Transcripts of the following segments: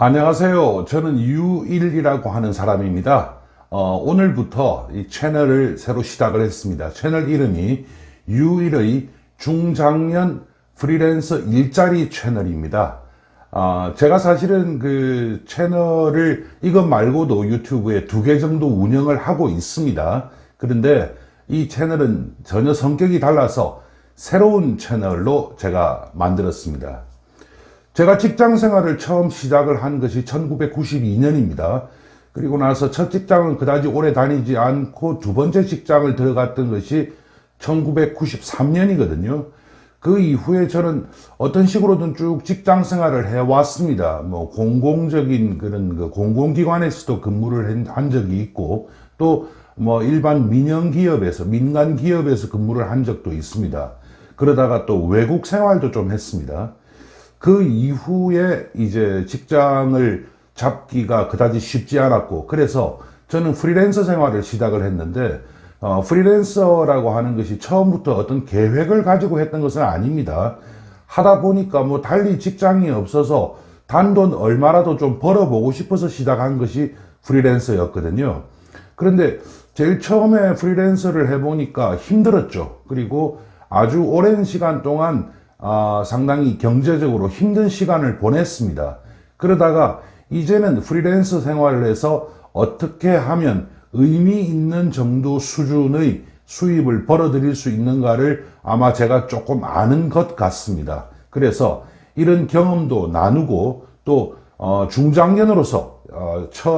안녕하세요. 저는 유일이라고 하는 사람입니다. 오늘부터 이 채널을 새로 시작을 했습니다. 채널 이름이 유일의 중장년 프리랜서 일자리 채널입니다. 제가 사실은 그 채널을 이것 말고도 유튜브에 2개 정도 운영을 하고 있습니다. 그런데 이 채널은 전혀 성격이 달라서 새로운 채널로 제가 만들었습니다. 제가 직장 생활을 처음 시작을 한 것이 1992년입니다. 그리고 나서 첫 직장은 그다지 오래 다니지 않고 두 번째 직장을 들어갔던 것이 1993년이거든요. 그 이후에 저는 어떤 식으로든 쭉 직장 생활을 해왔습니다. 뭐 공공적인 그런 그 공공기관에서도 근무를 한 적이 있고, 또 뭐 일반 민영기업에서, 민간기업에서 근무를 한 적도 있습니다. 그러다가 또 외국 생활도 좀 했습니다. 그 이후에 이제 직장을 잡기가 그다지 쉽지 않았고, 그래서 저는 프리랜서 생활을 시작을 했는데, 프리랜서라고 하는 것이 처음부터 어떤 계획을 가지고 했던 것은 아닙니다. 하다 보니까 뭐 달리 직장이 없어서 단돈 얼마라도 좀 벌어보고 싶어서 시작한 것이 프리랜서였거든요. 그런데 제일 처음에 프리랜서를 해보니까 힘들었죠. 그리고 아주 오랜 시간 동안 상당히 경제적으로 힘든 시간을 보냈습니다. 그러다가 이제는 프리랜서 생활을 해서 어떻게 하면 의미 있는 정도 수준의 수입을 벌어들일 수 있는가를 아마 제가 조금 아는 것 같습니다. 그래서 이런 경험도 나누고, 또 중장년으로서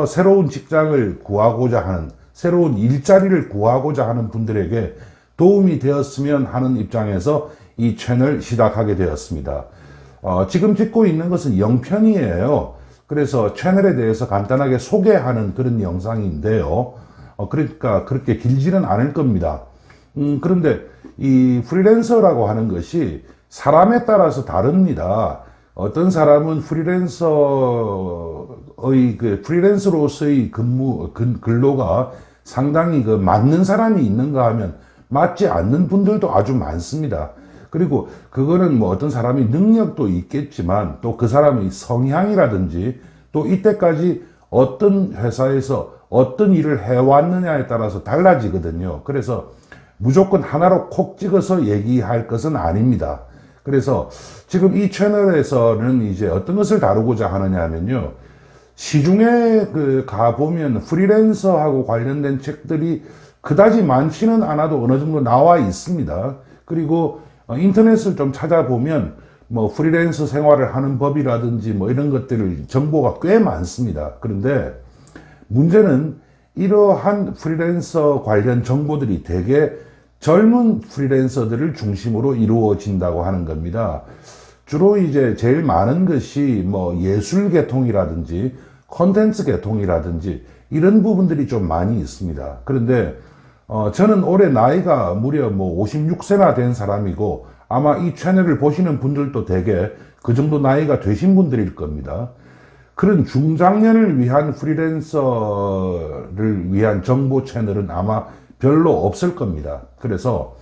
새로운 직장을 구하고자 하는, 새로운 일자리를 구하고자 하는 분들에게 도움이 되었으면 하는 입장에서 이 채널 시작하게 되었습니다. 지금 찍고 있는 것은 영편이에요. 그래서 채널에 대해서 간단하게 소개하는 그런 영상인데요. 그러니까 그렇게 길지는 않을 겁니다. 그런데 이 프리랜서라고 하는 것이 사람에 따라서 다릅니다. 어떤 사람은 프리랜서로서의 근로가 상당히 맞는 사람이 있는가 하면 맞지 않는 분들도 아주 많습니다. 그리고 그거는 뭐 어떤 사람이 능력도 있겠지만, 또 그 사람의 성향이라든지, 또 이때까지 어떤 회사에서 어떤 일을 해왔느냐에 따라서 달라지거든요. 그래서 무조건 하나로 콕 찍어서 얘기할 것은 아닙니다. 그래서 지금 이 채널에서는 이제 어떤 것을 다루고자 하느냐 하면요, 시중에 가보면 프리랜서하고 관련된 책들이 그다지 많지는 않아도 어느 정도 나와 있습니다. 그리고 인터넷을 좀 찾아보면 뭐 프리랜서 생활을 하는 법이라든지 뭐 이런 것들을 정보가 꽤 많습니다. 그런데 문제는 이러한 프리랜서 관련 정보들이 대개 젊은 프리랜서들을 중심으로 이루어진다고 하는 겁니다. 주로 이제 제일 많은 것이 뭐 예술 계통이라든지 콘텐츠 계통이라든지 이런 부분들이 좀 많이 있습니다. 그런데 저는 올해 나이가 무려 뭐 56세나 된 사람이고, 아마 이 채널을 보시는 분들도 대개 그 정도 나이가 되신 분들일 겁니다. 그런 중장년을 위한 프리랜서를 위한 정보 채널은 아마 별로 없을 겁니다. 그래서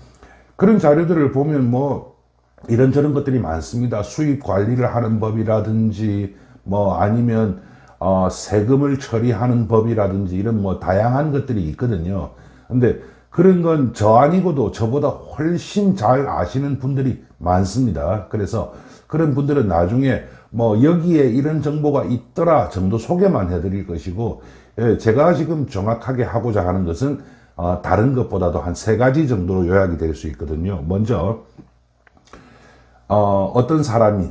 그런 자료들을 보면 뭐 이런저런 것들이 많습니다. 수입 관리를 하는 법이라든지, 뭐 아니면 세금을 처리하는 법이라든지, 이런 뭐 다양한 것들이 있거든요. 근데 그런 건 저 아니고도 저보다 훨씬 잘 아시는 분들이 많습니다. 그래서 그런 분들은 나중에 뭐 여기에 이런 정보가 있더라 정도 소개만 해드릴 것이고, 제가 지금 정확하게 하고자 하는 것은 다른 것보다도 한 3가지 정도로 요약이 될 수 있거든요. 먼저 어떤 사람이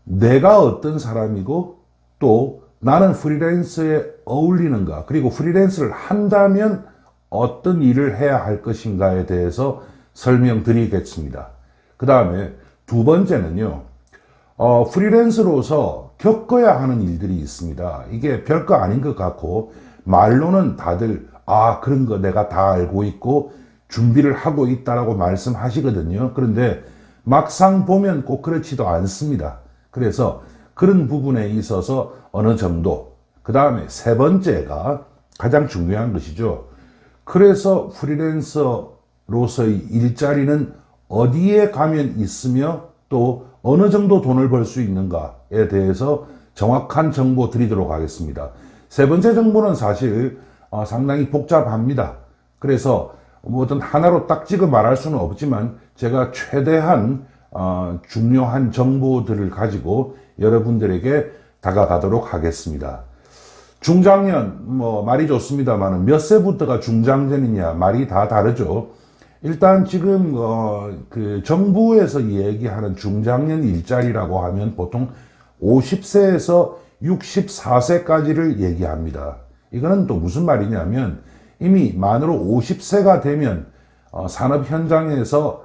내가 어떤 사람이고, 또 나는 프리랜서에 어울리는가, 그리고 프리랜서를 한다면 어떤 일을 해야 할 것인가에 대해서 설명드리겠습니다. 그 다음에 2번째는요, 프리랜서로서 겪어야 하는 일들이 있습니다. 이게 별거 아닌 것 같고, 말로는 다들 그런 거 내가 다 알고 있고 준비를 하고 있다라고 말씀하시거든요. 그런데 막상 보면 꼭 그렇지도 않습니다. 그래서 그런 부분에 있어서 어느 정도, 그 다음에 3번째가 가장 중요한 것이죠. 그래서 프리랜서로서의 일자리는 어디에 가면 있으며 또 어느 정도 돈을 벌 수 있는가에 대해서 정확한 정보 드리도록 하겠습니다. 세 번째 정보는 사실 상당히 복잡합니다. 그래서 뭐 어떤 하나로 딱 찍어 말할 수는 없지만 제가 최대한 중요한 정보들을 가지고 여러분들에게 다가가도록 하겠습니다. 중장년, 뭐 말이 좋습니다만 몇 세부터가 중장년이냐 말이 다 다르죠. 일단 지금 그 정부에서 얘기하는 중장년 일자리라고 하면 보통 50세에서 64세까지를 얘기합니다. 이거는 또 무슨 말이냐면 이미 만으로 50세가 되면 산업 현장에서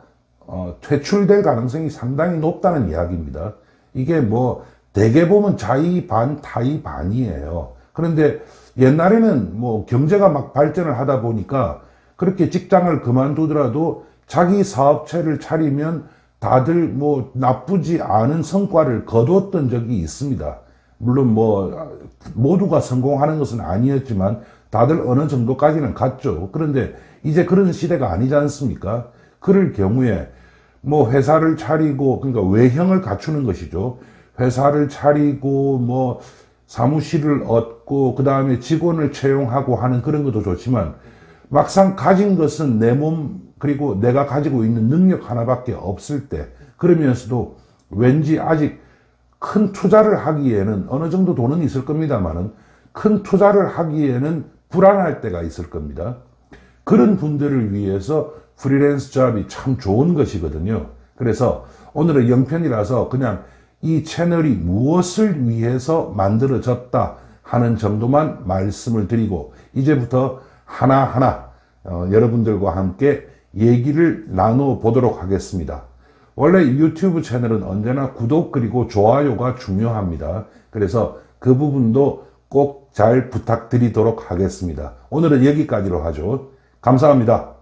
퇴출될 가능성이 상당히 높다는 이야기입니다. 이게 뭐 대개 보면 자의 반 타의 반이에요. 그런데 옛날에는 뭐 경제가 막 발전을 하다 보니까 그렇게 직장을 그만두더라도 자기 사업체를 차리면 다들 뭐 나쁘지 않은 성과를 거두었던 적이 있습니다. 물론 뭐 모두가 성공하는 것은 아니었지만 다들 어느 정도까지는 갔죠. 그런데 이제 그런 시대가 아니지 않습니까? 그럴 경우에 뭐 회사를 차리고, 그러니까 외형을 갖추는 것이죠. 회사를 차리고 뭐 사무실을 얻고 그 다음에 직원을 채용하고 하는 그런 것도 좋지만 막상 가진 것은 내 몸 그리고 내가 가지고 있는 능력 하나밖에 없을 때, 그러면서도 왠지 아직 큰 투자를 하기에는 어느 정도 돈은 있을 겁니다만은 큰 투자를 하기에는 불안할 때가 있을 겁니다. 그런 분들을 위해서 프리랜서 잡이 참 좋은 것이거든요. 그래서 오늘은 영편이라서 그냥 이 채널이 무엇을 위해서 만들어졌다 하는 정도만 말씀을 드리고 이제부터 하나하나 여러분들과 함께 얘기를 나눠 보도록 하겠습니다. 원래 유튜브 채널은 언제나 구독 그리고 좋아요가 중요합니다. 그래서 그 부분도 꼭 잘 부탁드리도록 하겠습니다. 오늘은 여기까지로 하죠. 감사합니다.